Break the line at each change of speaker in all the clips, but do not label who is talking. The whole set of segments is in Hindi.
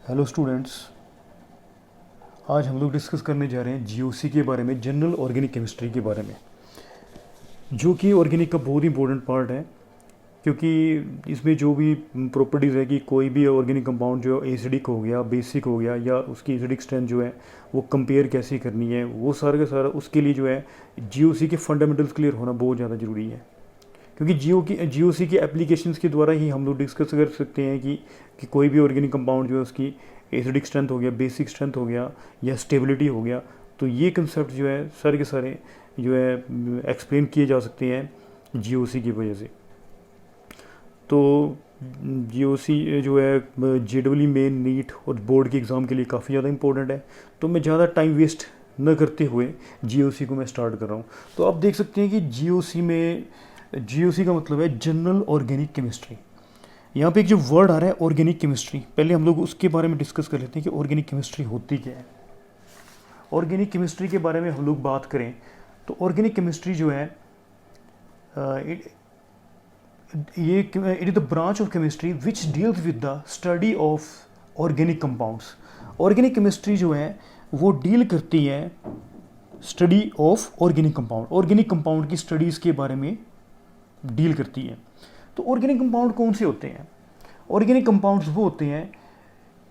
Hello students. आज हम लोग डिस्कस करने जा रहे हैं जीओसी के बारे में, जनरल ऑर्गेनिक केमिस्ट्री के बारे में, जो कि ऑर्गेनिक का बहुत इंपॉर्टेंट पार्ट है। क्योंकि इसमें जो भी प्रॉपर्टीज़ है कि कोई भी ऑर्गेनिक कंपाउंड जो एसिडिक हो गया, बेसिक हो गया, या उसकी एसिडिक स्ट्रेंथ जो है वो कंपेयर कैसे करनी है, वो सारा का सारा उसके लिए जो है जीओसी के फंडामेंटल्स क्लियर होना बहुत ज़्यादा ज़रूरी है। क्योंकि जीओसी की एप्लीकेशंस के द्वारा ही हम लोग डिस्कस कर सकते हैं कि कोई भी ऑर्गेनिक कंपाउंड जो है उसकी एसिडिक स्ट्रेंथ हो गया, बेसिक स्ट्रेंथ हो गया, या स्टेबिलिटी हो गया। तो ये कंसेप्ट जो है सारे के सारे जो है एक्सप्लेन किए जा सकते हैं जीओसी की वजह से। तो जीओसी जो है जेडब्ल्यू मेन, नीट और बोर्ड के एग्ज़ाम के लिए काफ़ी ज़्यादा इंपॉर्टेंट है। तो मैं ज़्यादा टाइम वेस्ट न करते हुए जीओसी को मैं स्टार्ट कर रहा हूँ। तो आप देख सकते हैं कि जीओसी का मतलब है जनरल ऑर्गेनिक केमिस्ट्री। यहाँ पे एक जो वर्ड आ रहा है ऑर्गेनिक केमिस्ट्री, पहले हम लोग उसके बारे में डिस्कस कर लेते हैं कि ऑर्गेनिक केमिस्ट्री होती क्या है। ऑर्गेनिक केमिस्ट्री के बारे में हम लोग बात करें तो ऑर्गेनिक केमिस्ट्री जो है it is the branch of chemistry which deals with the study of organic compounds. Organic chemistry जो है वो डील करती है study of organic compound, organic compound की स्टडीज़ के बारे में डील करती है। तो ऑर्गेनिक कंपाउंड कौन से होते हैं? ऑर्गेनिक कंपाउंड्स वो होते हैं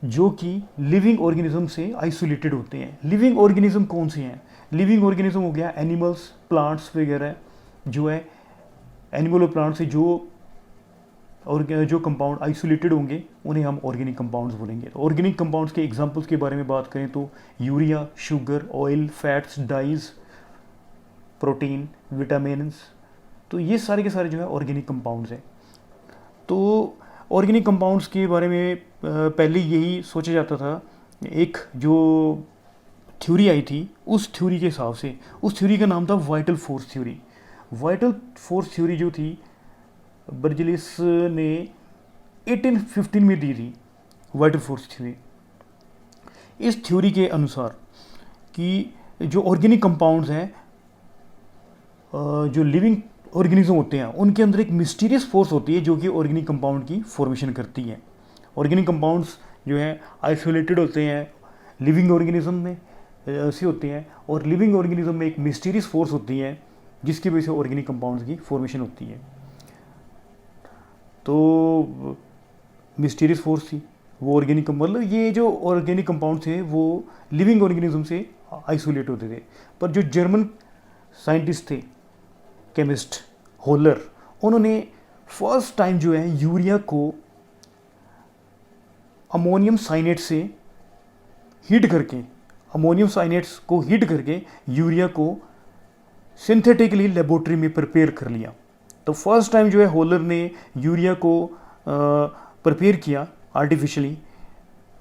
जो कि लिविंग ऑर्गेनिज्म से आइसोलेटेड होते हैं। लिविंग ऑर्गेनिज्म कौन से हैं? लिविंग ऑर्गेनिज्म हो गया एनिमल्स, प्लांट्स वगैरह, जो है एनिमल और प्लांट से जो कंपाउंड आइसोलेटेड होंगे उन्हें हम ऑर्गेनिक कंपाउंड्स बोलेंगे। तो ऑर्गेनिक कंपाउंड्स के एग्जांपल्स के बारे में बात करें तो urea, sugar, oil, fats, dyes, protein, vitamins, तो ये सारे के सारे जो है ऑर्गेनिक कंपाउंड्स हैं। तो ऑर्गेनिक कंपाउंड्स के बारे में पहले यही सोचा जाता था, एक जो थ्योरी आई थी उस थ्योरी के हिसाब से, उस थ्योरी का नाम था vital force theory. Vital force theory जो थी बर्जेलिस ने 1815 में दी थी। वाइटल फोर्स थ्योरी, इस थ्योरी के अनुसार कि जो ऑर्गेनिक कंपाउंड्स हैं, जो लिविंग ऑर्गेनिज्म होते हैं, उनके अंदर एक मिस्टीरियस फोर्स होती है जो कि ऑर्गेनिक कंपाउंड की फॉर्मेशन करती है। ऑर्गेनिक कंपाउंड्स जो हैं आइसोलेटेड होते हैं, लिविंग ऑर्गेनिज्म में से होते हैं, और लिविंग ऑर्गेनिज्म में एक मिस्टीरियस फोर्स होती है जिसकी वजह से ऑर्गेनिक कंपाउंड्स की फॉर्मेशन होती है। तो मिस्टीरियस फोर्स थी वो ऑर्गेनिक, मतलब ये जो ऑर्गेनिक कंपाउंड थे वो लिविंग ऑर्गेनिज्म से आइसोलेट होते थे। पर जो जर्मन साइंटिस्ट थे, केमिस्ट होलर, उन्होंने फर्स्ट टाइम जो है यूरिया को अमोनियम साइनेट से हीट करके, अमोनियम साइनेट्स को हीट करके यूरिया को सिंथेटिकली लेबोरेटरी में प्रिपेयर कर लिया। तो फर्स्ट टाइम जो है होलर ने यूरिया को प्रिपेयर किया आर्टिफिशियली।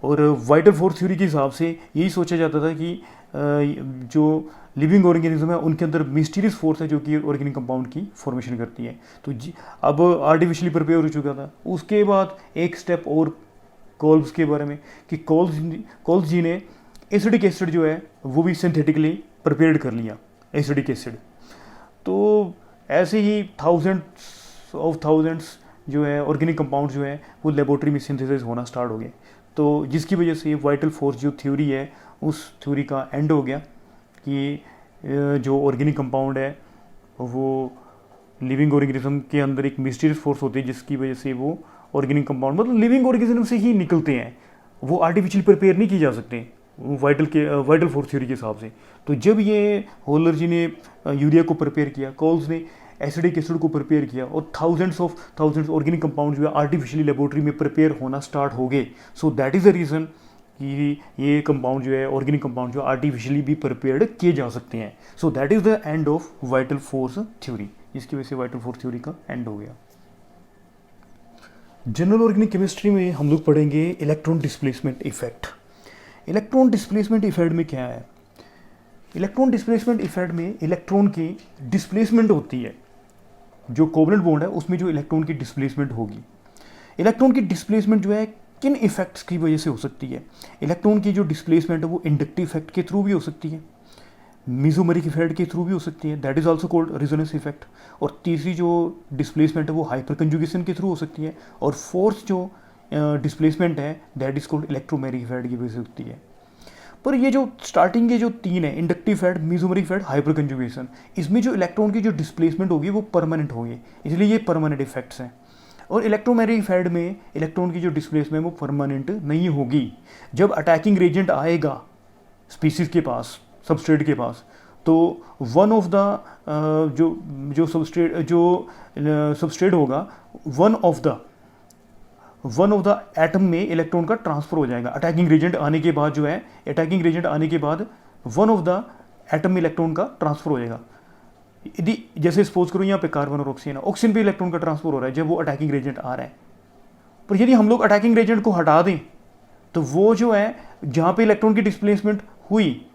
और वाइटल फोर्स थ्योरी के हिसाब से यही सोचा जाता था कि जो लिविंग ऑर्गेनिज्म है उनके अंदर मिस्टीरियस फोर्स है जो कि ऑर्गेनिक कंपाउंड की फॉर्मेशन करती है। तो अब आर्टिफिशियली प्रिपेयर हो चुका था। उसके बाद एक स्टेप और कोल्ब्स के बारे में, कि कोल्ब्स जी ने एसिडिक एसिड जो है वो भी सिंथेटिकली प्रिपेयर्ड कर लिया, एसिडिक एसिड। तो ऐसे ही थाउजेंड्स जो है ऑर्गेनिक कंपाउंड जो है वो लेबोरेटरी में सिंथेसिस होना स्टार्ट हो गए। तो जिसकी वजह से वाइटल फोर्स जो थ्योरी है उस थ्योरी का एंड हो गया कि जो ऑर्गेनिक कंपाउंड है वो लिविंग ऑर्गेनिज्म के अंदर एक मिस्टीरियस फोर्स होती है जिसकी वजह से वो ऑर्गेनिक कंपाउंड, मतलब लिविंग ऑर्गेनिज्म से ही निकलते हैं, वो आर्टिफिशियल प्रिपेयर नहीं किए जा सकते वाइटल फोर्स थ्योरी के हिसाब से। तो जब ये होलर जी ने यूरिया को प्रिपेयर किया, कोल्स ने एसिडिक एसिड को प्रिपेयर किया, और थाउजेंड्स ऑर्गेनिक कंपाउंड जो है आर्टिफिशियली लेबोरेटरी में प्रिपेयर होना स्टार्ट हो गए। So that is the reason कि ये कंपाउंड जो है ऑर्गेनिक कंपाउंड जो आर्टिफिशियली भी प्रिपेयर्ड किए जा सकते हैं। So that is the end of vital force theory, जिसकी वजह से वाइटल फोर्स थ्योरी का एंड हो गया। जनरल ऑर्गेनिक केमिस्ट्री में हम लोग पढ़ेंगे electron displacement effect. Electron displacement effect में क्या है? इलेक्ट्रॉन डिस्प्लेसमेंट इफेक्ट में इलेक्ट्रॉन की डिस्प्लेसमेंट होती है, जो कोवलेंट बॉन्ड है उसमें जो इलेक्ट्रॉन की डिस्प्लेसमेंट होगी। इलेक्ट्रॉन की डिस्प्लेसमेंट जो है किन इफेक्ट्स की वजह से हो सकती है? इलेक्ट्रॉन की जो डिस्प्लेसमेंट है वो इंडक्टिव इफेक्ट के थ्रू भी हो सकती है, मीजोमेरिक इफेक्ट के थ्रू भी हो सकती है, that is also called resonance effect. और तीसरी जो डिस्प्लेसमेंट है वो हाइपर कंजुगेशन के थ्रू हो सकती है। और फोर्थ जो डिस्प्लेसमेंट है that is called electromagnetic field की वजह से होती है। पर ये जो स्टार्टिंग के जो तीन है, inductive field, mesomeric field, hyper conjugation, इसमें जो इलेक्ट्रॉन की जो डिस्प्लेसमेंट होगी वो परमानेंट होगी, इसलिए ये परमानेंट इफेक्ट्स हैं। और इलेक्ट्रोमैग्नेटिक फील्ड में इलेक्ट्रॉन की जो डिस्प्लेसमेंट वो परमानेंट नहीं होगी। जब अटैकिंग रेजेंट आएगा स्पीसीज के पास, सबस्ट्रेट के पास, तो वन ऑफ द जो सबस्ट्रेट होगा, वन ऑफ द एटम में इलेक्ट्रॉन का ट्रांसफर हो जाएगा। अटैकिंग रेजेंट आने के बाद जो है, अटैकिंग रेजेंट आने के बाद वन ऑफ द एटम में इलेक्ट्रॉन का ट्रांसफर हो जाएगा। यदि जैसे सपोज करो यहाँ पे कार्बन और ऑक्सीजन है, ऑक्सीजन पे इलेक्ट्रॉन का ट्रांसफर हो रहा है जब वो अटैकिंग रेजेंट आ रहा है। पर यदि हम लोग अटैकिंग रेजेंट को हटा दें तो वो जो है जहाँ पे इलेक्ट्रॉन की डिस्प्लेसमेंट हुई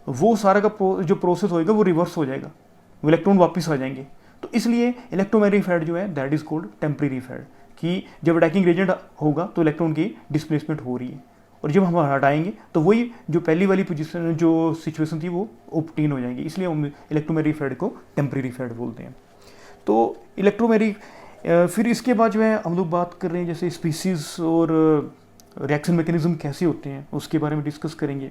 वो सारा का जो प्रोसेस होएगा वो रिवर्स हो जाएगा, वो इलेक्ट्रॉन वापस आ जाएंगे। तो इसलिए इलेक्ट्रोमैग्नेटिक फील्ड जो है that is called temporary field, कि जब अटैकिंग रेजेंट होगा तो इलेक्ट्रॉन की डिस्प्लेसमेंट हो रही है, और जब हम हटाएंगे तो वही जो पहली वाली पोजीशन जो सिचुएशन थी वो ऑब्टेन हो जाएगी। इसलिए हम इलेक्ट्रोमैग्नेटिक फील्ड को टेम्परेरी फील्ड बोलते हैं। तो इलेक्ट्रोमैग्नेटिक, फिर इसके बाद जो है हम लोग बात कर रहे हैं जैसे स्पीसीज और रिएक्शन मैकेनिज्म कैसे होते हैं उसके बारे में डिस्कस करेंगे।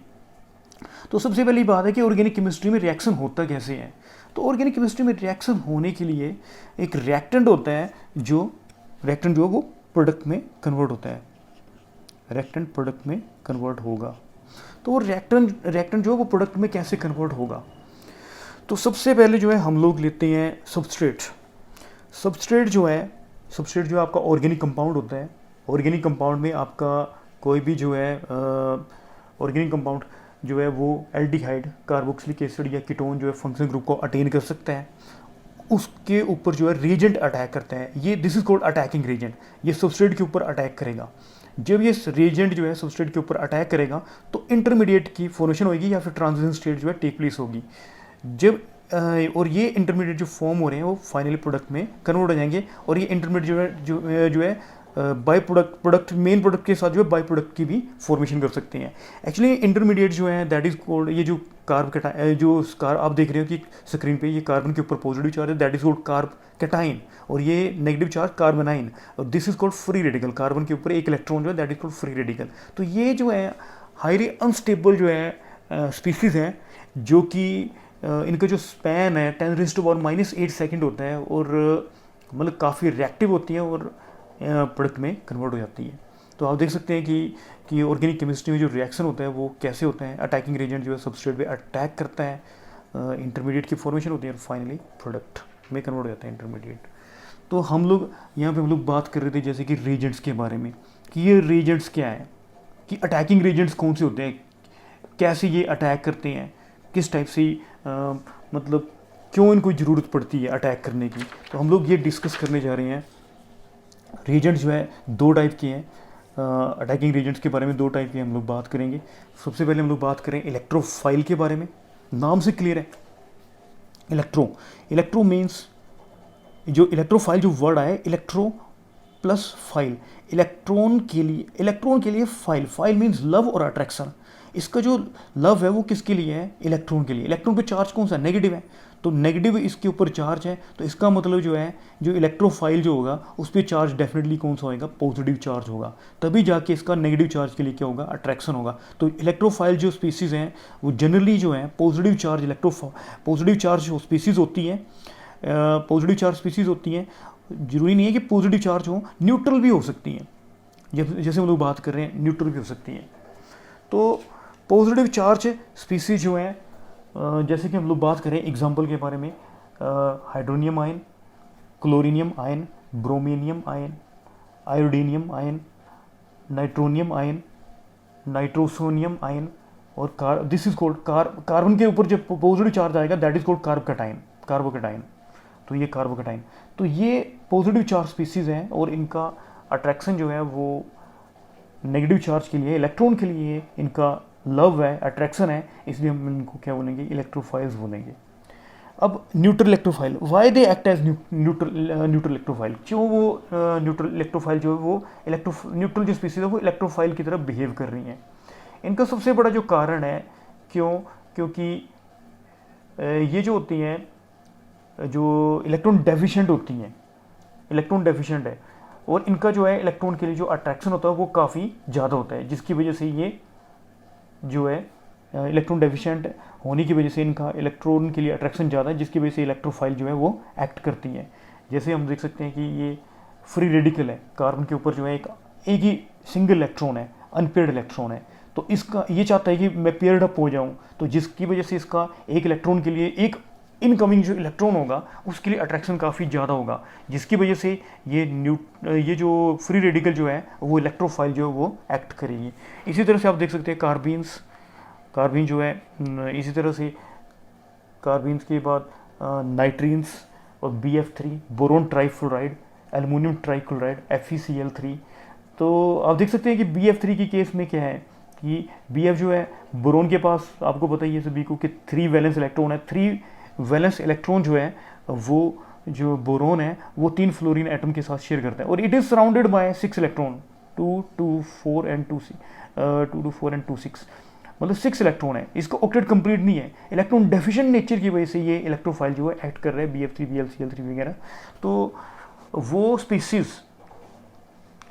तो सबसे पहली बात है कि ऑर्गेनिक केमिस्ट्री में रिएक्शन होता कैसे है। तो ऑर्गेनिक केमिस्ट्री में रिएक्शन होने के लिए एक रिएक्टेंट होता है, जो रिएक्टेंट जो है वो प्रोडक्ट में कन्वर्ट होता है, रिएक्टेंट प्रोडक्ट में कन्वर्ट होगा। तो वो रिएक्टेंट जो है वो प्रोडक्ट में कैसे कन्वर्ट होगा। तो सबसे पहले जो है हम लोग लेते हैं सबस्ट्रेट। सबस्ट्रेट जो है आपका ऑर्गेनिक कंपाउंड होता है। ऑर्गेनिक कंपाउंड में आपका कोई भी जो है ऑर्गेनिक कंपाउंड जो है वो एल्डिहाइड, कार्बोक्सिलिक एसिड या कीटोन जो है फंक्शनल ग्रुप को अटेन कर सकता है, उसके ऊपर जो है रेजेंट अटैक करता है। ये this is called attacking Regent. ये सबस्ट्रेट के ऊपर अटैक करेगा। जब ये रेजेंट जो है सबस्ट्रेट के ऊपर अटैक करेगा तो इंटरमीडिएट की फॉर्मेशन होगी या फिर ट्रांजिशन स्टेट जो है टेक प्लेस होगी। जब और ये इंटरमीडिएट जो फॉर्म हो रहे हैं वो फाइनली प्रोडक्ट में कन्वर्ट हो जाएंगे, और ये इंटरमीडिएट जो है बाई प्रोडक्ट मेन प्रोडक्ट के साथ जो है बाई प्रोडक्ट की भी फॉर्मेशन कर सकते हैं। एक्चुअली इंटरमीडिएट जो है दैट इज कॉल्ड, ये जो कार्ब आप देख रहे हो कि स्क्रीन पे ये कार्बन के ऊपर पॉजिटिव चार्ज है that is called carb cation, और ये नेगेटिव चार्ज कार्बोनाइन, और this is called free radical. Carbon के ऊपर एक इलेक्ट्रॉन जो है that is called free radical. तो ये जो है हाईली अनस्टेबल जो है स्पीसीज हैं, जो कि इनका जो स्पैन है 10⁻⁻8 सेकेंड होता है, और मतलब काफ़ी रिएक्टिव होती है और प्रोडक्ट में कन्वर्ट हो जाती है। तो आप देख सकते हैं कि ऑर्गेनिक केमिस्ट्री में जो रिएक्शन होता है वो कैसे होता है। अटैकिंग रेजेंट जो है सबस्ट्रेट पे अटैक करता है, इंटरमीडिएट की फॉर्मेशन होती है और फाइनली प्रोडक्ट में कन्वर्ट हो जाता है इंटरमीडिएट। तो हम लोग यहाँ पे हम लोग बात कर रहे थे जैसे कि रेजेंट्स के बारे में, कि ये रेजेंट्स क्या है, कि अटैकिंग रेजेंट्स कौन से होते हैं, कैसे ये अटैक करते हैं, किस टाइप से मतलब क्यों इनको ज़रूरत पड़ती है अटैक करने की। तो हम लोग ये डिस्कस करने जा रहे हैं। रेजेंट्स जो है दो टाइप के हैं। अटैकिंग रेजेंट्स के बारे में दो टाइप के हम लोग बात करेंगे। सबसे पहले हम लोग बात करें इलेक्ट्रोफाइल के बारे में। नाम से क्लियर है, इलेक्ट्रो मीन्स, जो इलेक्ट्रोफाइल जो वर्ड आया है, इलेक्ट्रो प्लस फाइल, इलेक्ट्रॉन के लिए फाइल मीन्स लव और अट्रैक्शन। इसका जो लव है वो किसके लिए है, इलेक्ट्रॉन के लिए। इलेक्ट्रॉन पे चार्ज कौन सा, नेगेटिव है, तो नेगेटिव इसके ऊपर चार्ज है, तो इसका मतलब जो है जो इलेक्ट्रोफाइल जो होगा उस पर चार्ज डेफिनेटली कौन सा होगा, पॉजिटिव चार्ज होगा, तभी जाके इसका नेगेटिव चार्ज के लिए क्या होगा, अट्रैक्शन होगा। तो इलेक्ट्रोफाइल जो स्पीसीज़ हैं वो जनरली जो है पॉजिटिव चार्ज जो स्पीसीज़ होती हैं, पॉजिटिव चार्ज स्पीसीज़ होती हैं। जरूरी नहीं है कि पॉजिटिव चार्ज हो, न्यूट्रल भी हो सकती हैं। जैसे हम लोग बात कर रहे हैं न्यूट्रल भी हो सकती हैं। तो पॉजिटिव चार्ज स्पीसीज जो हैं, जैसे कि हम लोग बात करें एग्जांपल के बारे में, hydronium ion, chloronium ion, bromonium ion, iodonium ion, nitronium ion, nitrosonium ion, और दिस इज कॉल्ड कार्बन के ऊपर जब पॉजिटिव चार्ज आएगा दैट इज कॉल्ड कार्बोकैटाइन। तो ये कार्बोकैटाइन, तो ये पॉजिटिव चार्ज स्पीसीज हैं, और इनका अट्रैक्शन जो है वो नेगेटिव चार्ज के लिए, इलेक्ट्रॉन के लिए इनका लव है, अट्रैक्शन है, इसलिए हम इनको क्या बोलेंगे, इलेक्ट्रोफाइल्स बोलेंगे। अब neutral electrophile, why they act as neutral electrophile, क्यों वो न्यूट्रल इलेक्ट्रोफाइल जो है वो न्यूट्रल जो स्पीसीज है वो इलेक्ट्रोफाइल की तरफ बिहेव कर रही हैं। इनका सबसे बड़ा जो कारण है, क्योंकि ये जो होती हैं जो इलेक्ट्रॉन डेफिशिएंट होती हैं, इलेक्ट्रॉन डेफिशिएंट है, और इनका जो है इलेक्ट्रॉन के लिए जो अट्रैक्शन होता है वो काफ़ी ज़्यादा होता है, जिसकी वजह से ये जो है इलेक्ट्रॉन डेफिशिएंट होने की वजह से इनका इलेक्ट्रॉन के लिए अट्रैक्शन ज़्यादा है, जिसकी वजह से इलेक्ट्रोफाइल जो है वो एक्ट करती है। जैसे हम देख सकते हैं कि ये फ्री रेडिकल है, कार्बन के ऊपर जो है एक ही सिंगल इलेक्ट्रॉन है, अनपेयर्ड इलेक्ट्रॉन है, तो इसका ये चाहता है कि मैं पेयर्ड अप हो जाऊं, तो जिसकी वजह से इसका एक इलेक्ट्रॉन के लिए एक इनकमिंग जो इलेक्ट्रॉन होगा उसके लिए अट्रैक्शन काफ़ी ज़्यादा होगा, जिसकी वजह से ये जो फ्री रेडिकल जो है वो इलेक्ट्रोफाइल जो है वो एक्ट करेगी। इसी तरह से आप देख सकते हैं कार्बीन जो है, इसी तरह से कार्बीन्स के बाद नाइट्रीन्स और BF3, boron trifluoride, aluminium trichloride, FeCl3। तो आप देख सकते हैं कि BF3 की केस में क्या है कि BF जो है बोरोन के पास, आपको पता ही है सभी को कि 3 वैलेंस इलेक्ट्रॉन है। 3 वैलेंस इलेक्ट्रॉन जो है वो जो बोरोन है वो 3 फ्लोरीन एटम के साथ शेयर करता है, और it is surrounded by 6 electron, 2 2 4 and 2 6, मतलब 6 इलेक्ट्रॉन है। इसका ऑक्टेट कंप्लीट नहीं है, इलेक्ट्रॉन डेफिशिएंट नेचर की वजह से ये इलेक्ट्रोफाइल जो है एक्ट कर रहा है, BF3 BlCl3 वगैरह। तो वो स्पीसीज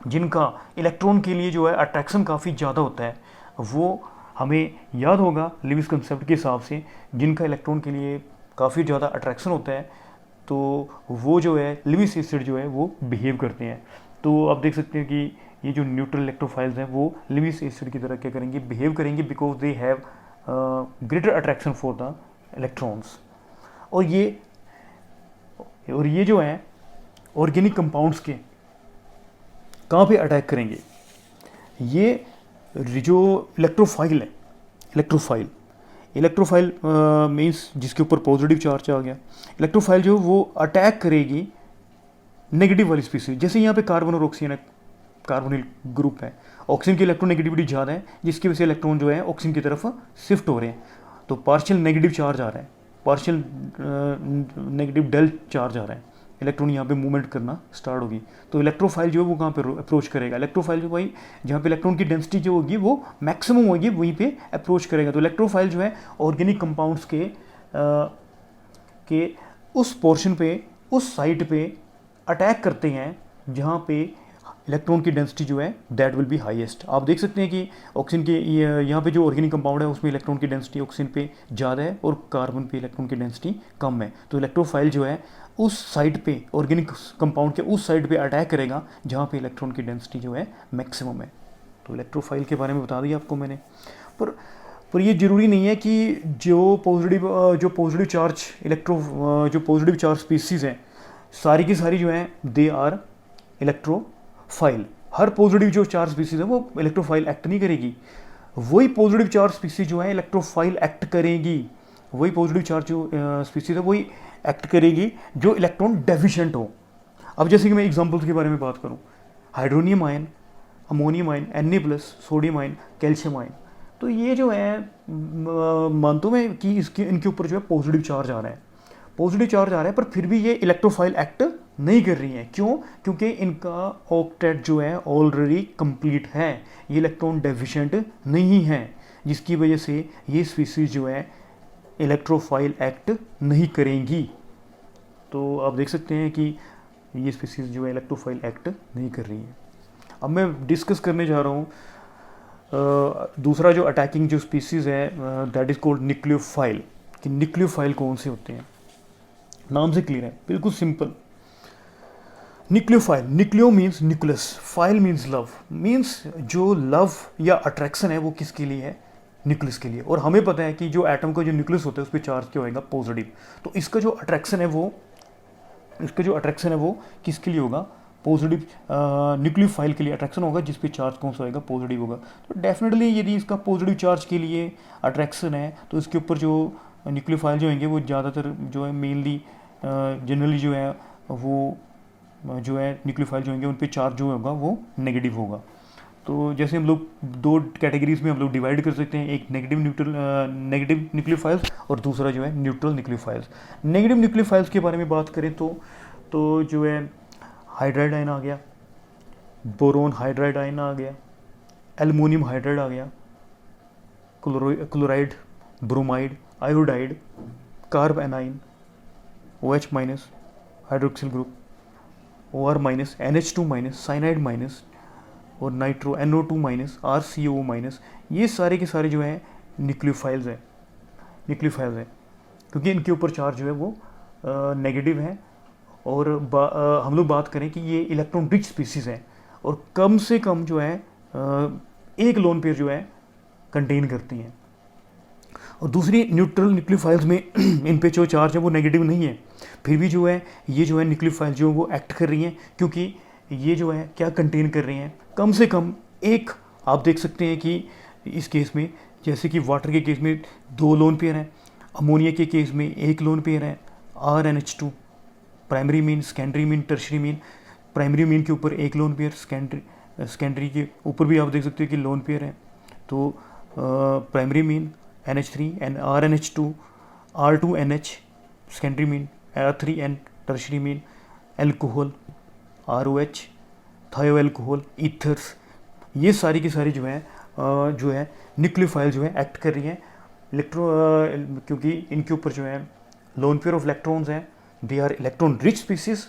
जिनका इलेक्ट्रॉन के लिए जो है अट्रैक्शन काफ़ी ज़्यादा होता है, वो हमें याद होगा लिविस कंसेप्ट के हिसाब से, जिनका इलेक्ट्रॉन के लिए काफ़ी ज़्यादा अट्रैक्शन होता है, तो वो जो है लिविस एसिड जो है वो बिहेव करते हैं। तो आप देख सकते हैं कि ये जो न्यूट्रल इलेक्ट्रोफाइल्स हैं वो लिविस एसिड की तरह क्या करेंगे, बिहेव करेंगे, because they have greater attraction for the electrons. और ये जो है ऑर्गेनिक कंपाउंड्स के कहाँ पे अटैक करेंगे, ये जो इलेक्ट्रोफाइल है, इलेक्ट्रोफाइल मीन्स जिसके ऊपर पॉजिटिव चार्ज आ गया, इलेक्ट्रोफाइल जो वो अटैक करेगी नेगेटिव वाली स्पीसीज। जैसे यहाँ पे कार्बन और ऑक्सीजन है, कार्बोनिल ग्रुप है, ऑक्सीजन की इलेक्ट्रोनेगेटिविटी ज़्यादा है, जिसकी वजह से इलेक्ट्रॉन जो है ऑक्सीजन की तरफ शिफ्ट हो रहे हैं, तो पार्शियल नेगेटिव चार्ज आ रहा है, पार्शियल नेगेटिव डेल चार्ज आ रहा है, इलेक्ट्रॉन यहाँ पे मूवमेंट करना स्टार्ट होगी। तो इलेक्ट्रोफाइल जो है वो कहाँ पे अप्रोच करेगा, इलेक्ट्रोफाइल जो भाई जहाँ पे इलेक्ट्रॉन की डेंसिटी जो होगी वो मैक्सिमम होगी वहीं पे अप्रोच करेगा। तो इलेक्ट्रोफाइल जो है ऑर्गेनिक कंपाउंड्स के उस पोर्शन पे, उस साइट पे अटैक करते हैं जहाँ पे इलेक्ट्रॉन की डेंसिटी जो है दैट विल बी हाईएस्ट। आप देख सकते हैं कि ऑक्सीजन के यहाँ पे जो ऑर्गेनिक कंपाउंड है उसमें इलेक्ट्रॉन की डेंसिटी ऑक्सीजन पे ज़्यादा है और कार्बन पे इलेक्ट्रॉन की डेंसिटी कम है। तो इलेक्ट्रोफाइल जो है उस साइड पे, ऑर्गेनिक कंपाउंड के उस साइड पे अटैक करेगा जहाँ पे इलेक्ट्रॉन की डेंसिटी जो है मैक्सिमम है। तो इलेक्ट्रोफाइल के बारे में बता दिया आपको मैंने। पर ये ज़रूरी नहीं है कि जो पॉजिटिव चार्ज स्पीसीज़ हैं सारी की सारी जो है दे आर इलेक्ट्रोफाइल। हर पॉजिटिव जो चार्ज स्पीसीज है वो इलेक्ट्रोफाइल एक्ट नहीं करेगी, वही पॉजिटिव चार्ज स्पीसीज जो है इलेक्ट्रोफाइल एक्ट करेगी, वही पॉजिटिव चार्ज जो स्पीसीज है वही एक्ट करेगी जो इलेक्ट्रॉन डेफिशिएंट हो। अब जैसे कि मैं एग्जांपल्स के बारे में बात करूं, hydronium ion, ammonium ion, Na+, sodium ion, calcium ion, तो ये जो है मानता हूं मैं कि इनके ऊपर जो है पॉजिटिव चार्ज आ रहा है, पर फिर भी ये इलेक्ट्रोफाइल एक्ट नहीं कर रही हैं। क्यों? क्योंकि इनका ऑक्टेट जो है ऑलरेडी कंप्लीट है, ये इलेक्ट्रॉन डेफिशिएंट नहीं है, जिसकी वजह से ये स्पीसीज जो है इलेक्ट्रोफाइल एक्ट नहीं करेंगी। तो आप देख सकते हैं कि ये स्पीसीज जो है इलेक्ट्रोफाइल एक्ट नहीं कर रही हैं। अब मैं डिस्कस करने जा रहा हूँ दूसरा जो अटैकिंग जो स्पीसीज है दैट इज़ कॉल्ड न्यूक्लियोफाइल। कि न्यूक्लियोफाइल कौन से होते हैं, नाम से क्लियर है, बिल्कुल simple. Nucleophile, nucleo means nucleus, file means love, means जो लव या अट्रैक्शन है वो किसके लिए है, न्यूक्लियस के लिए। और हमें पता है कि जो एटम का जो न्यूक्लियस होता है उस पर चार्ज क्या होगा, पॉजिटिव। तो इसका जो अट्रैक्शन है वो किसके लिए होगा, पॉजिटिव। न्यूक्लियोफाइल के लिए अट्रैक्शन होगा जिस पे चार्ज कौन सा होगा, पॉजिटिव होगा। तो डेफिनेटली यदि इसका पॉजिटिव चार्ज के लिए अट्रैक्शन है तो इसके ऊपर जो न्यूक्लियोफाइल जो होंगे वो ज़्यादातर जो है मेनली जनरली जो है वो जो है न्यूक्लियोफाइल जो होंगे उन पे चार्ज जो होगा वो नेगेटिव होगा। तो जैसे हम लोग दो कैटेगरीज में हम लोग डिवाइड कर सकते हैं, एक नेगेटिव न्यूक्लियोफाइल्स और दूसरा जो है न्यूट्रल न्यूक्लियोफाइल्स। नेगेटिव न्यूक्लियोफाइल्स के बारे में बात करें तो जो है हाइड्राइड आयन आ गया, बोरोन हाइड्राइड आयन आ गया, एल्युमिनियम हाइड्राइड आ गया, chloride, bromide, iodide, carbanion, OH- hydroxyl group, OR minus, NH2 minus, cyanide minus और nitro NO2 minus, RCOO minus, ये सारे के सारे जो हैं न्यूक्लियोफाइल्स हैं, न्यूक्लियोफाइल्स हैं, क्योंकि इनके ऊपर चार्ज जो है वो नेगेटिव है। और हम लोग बात करें कि ये इलेक्ट्रॉन रिच स्पीसीज हैं और कम से कम जो है एक लोन पेयर जो है कंटेन करती हैं। और दूसरी न्यूट्रल न्यूक्लियोफाइल्स में इन पे जो चार्ज है वो नेगेटिव नहीं है, फिर भी जो है ये जो है न्यूक्लियोफाइल जो है वो एक्ट कर रही हैं, क्योंकि ये जो है क्या कंटेन कर रही हैं, कम से कम एक। आप देख सकते हैं कि इस केस में जैसे कि वाटर के केस में 2 लोन पेयर हैं, अमोनिया के केस में 1 लोन पेयर है, RNH2, primary mean, secondary mean, tertiary mean. Primary mean के ऊपर 1 लोन पेयर, सेकेंडरी के ऊपर भी आप देख सकते हो कि लोन पेयर है। तो primary mean NH3 and RNH2, R2NH secondary mean, R3N tertiary mean, alcohol ROH, थायो एल्कोहल, ईथर्स, ये सारी की सारी जो है न्यूक्लियोफाइल जो है एक्ट कर रही हैं क्योंकि इनके ऊपर जो है लोन पेयर ऑफ इलेक्ट्रॉन्स हैं, they are electron rich species,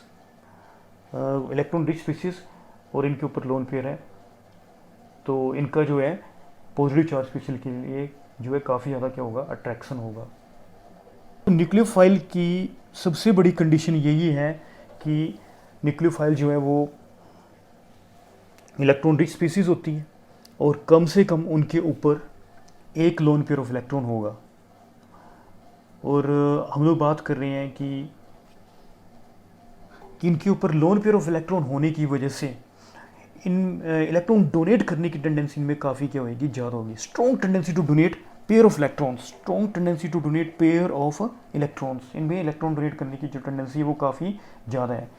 और इनके ऊपर लोन पेयर है, तो इनका जो है पॉजिटिव चार्ज स्पेशल के लिए जो है काफ़ी ज़्यादा क्या होगा, अट्रैक्शन होगा। तो न्यूक्लियोफाइल की सबसे बड़ी कंडीशन यही है कि न्यूक्लियोफाइल जो है वो इलेक्ट्रॉन रिच स्पीसीज होती है और कम से कम उनके ऊपर 1 लोन पेयर ऑफ इलेक्ट्रॉन होगा। और हम लोग बात कर रहे हैं कि इनके ऊपर लोन पेयर ऑफ इलेक्ट्रॉन होने की वजह से इन इलेक्ट्रॉन डोनेट करने की टेंडेंसी इनमें काफ़ी क्या होगी, ज़्यादा होगी। Strong tendency to donate pair of electrons, strong tendency to donate pair of electrons, इनमें इलेक्ट्रॉन डोनेट करने की जो टेंडेंसी है वो काफ़ी ज़्यादा है।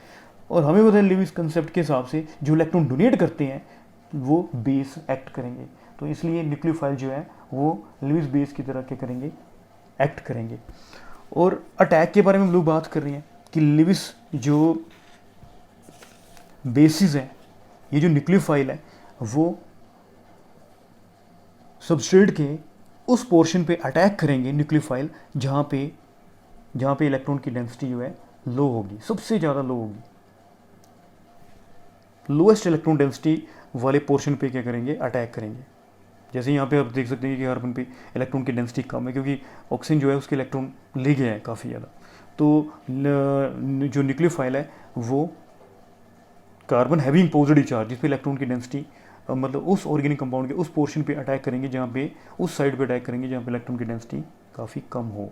और हमें पता है लिविस कंसेप्ट के हिसाब से जो इलेक्ट्रॉन डोनेट करते हैं वो बेस एक्ट करेंगे, तो इसलिए न्यूक्लियोफाइल जो है वो लिविस बेस की तरह क्या करेंगे, एक्ट करेंगे। और अटैक के बारे में हम लोग बात कर रहे हैं कि लिविस जो बेसिस है, ये जो न्यूक्लियोफाइल है वो सबस्ट्रेट के उस पोर्शन पे अटैक करेंगे न्यूक्लियोफाइल जहाँ पे इलेक्ट्रॉन की डेंसिटी जो है लो होगी, सबसे ज़्यादा लो होगी। लोएस्ट इलेक्ट्रॉन डेंसिटी वाले पोर्शन पे क्या करेंगे, अटैक करेंगे। जैसे यहाँ पे आप देख सकते हैं कि कार्बन पे इलेक्ट्रॉन की डेंसिटी कम है क्योंकि ऑक्सीजन जो है उसके इलेक्ट्रॉन ले गए हैं काफ़ी ज़्यादा। तो जो न्यूक्लियोफाइल है वो कार्बन हैविंग पॉजिटिव चार्ज, जिस पे इलेक्ट्रॉन की डेंसिटी मतलब उस ऑर्गेनिक कंपाउंड के उस पोर्शन पे अटैक करेंगे जहाँ पे, उस साइड पे अटैक करेंगे जहाँ पे इलेक्ट्रॉन की डेंसिटी काफ़ी कम हो।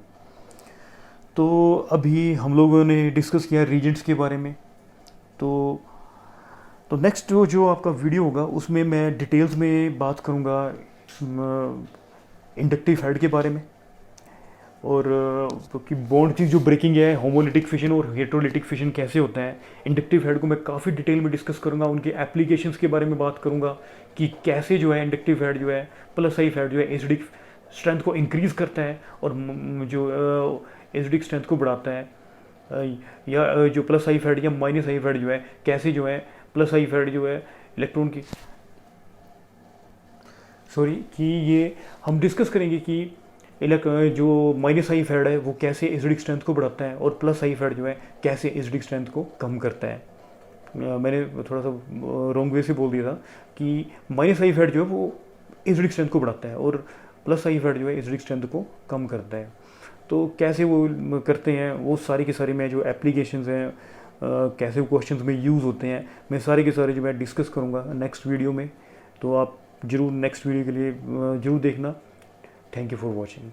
तो अभी हम लोगों ने डिस्कस किया रीजेंट्स के बारे में। तो नेक्स्ट जो आपका वीडियो होगा उसमें मैं डिटेल्स में बात करूँगा इंडक्टिव हेड के बारे में, और कि बॉन्ड चीज़ जो ब्रेकिंग है, होमोलिटिक फिशन और हेट्रोलिटिक फिशन कैसे होता है। इंडक्टिव हेड को मैं काफ़ी डिटेल में डिस्कस करूँगा, उनके एप्लीकेशंस के बारे में बात करूँगा कि कैसे जो है इंडक्टिव हेड जो है प्लस साइफ हेड जो है एसिडिक स्ट्रेंथ को इंक्रीज़ करता है और जो एसिडिक स्ट्रेंथ को बढ़ाता है, या जो प्लस साइफ हेड या माइनस साइफ हेड जो है कैसे जो है प्लस साइफ हेड जो है इलेक्ट्रॉन की कि ये हम डिस्कस करेंगे कि जो माइनस साइफ हेड है वो कैसे एसिडिक स्ट्रेंथ को बढ़ाता है और प्लस साइफ हेड जो है कैसे एसिडिक स्ट्रेंथ को कम करता है। मैंने थोड़ा सा रॉन्ग वे से बोल दिया था कि माइनस साइफ हेड जो है वो एसिडिक स्ट्रेंथ को बढ़ाता है और प्लस साइफ हेड जो है एसिडिक स्ट्रेंथ को कम करता है। तो कैसे वो करते हैं, वो सारी के सारे मैं जो एप्लीकेशंस हैं, कैसे वो क्वेश्चंस में यूज़ होते हैं, मैं सारे के सारे जो मैं डिस्कस करूँगा नेक्स्ट वीडियो में। तो आप ज़रूर नेक्स्ट वीडियो के लिए ज़रूर देखना। Thank you for watching.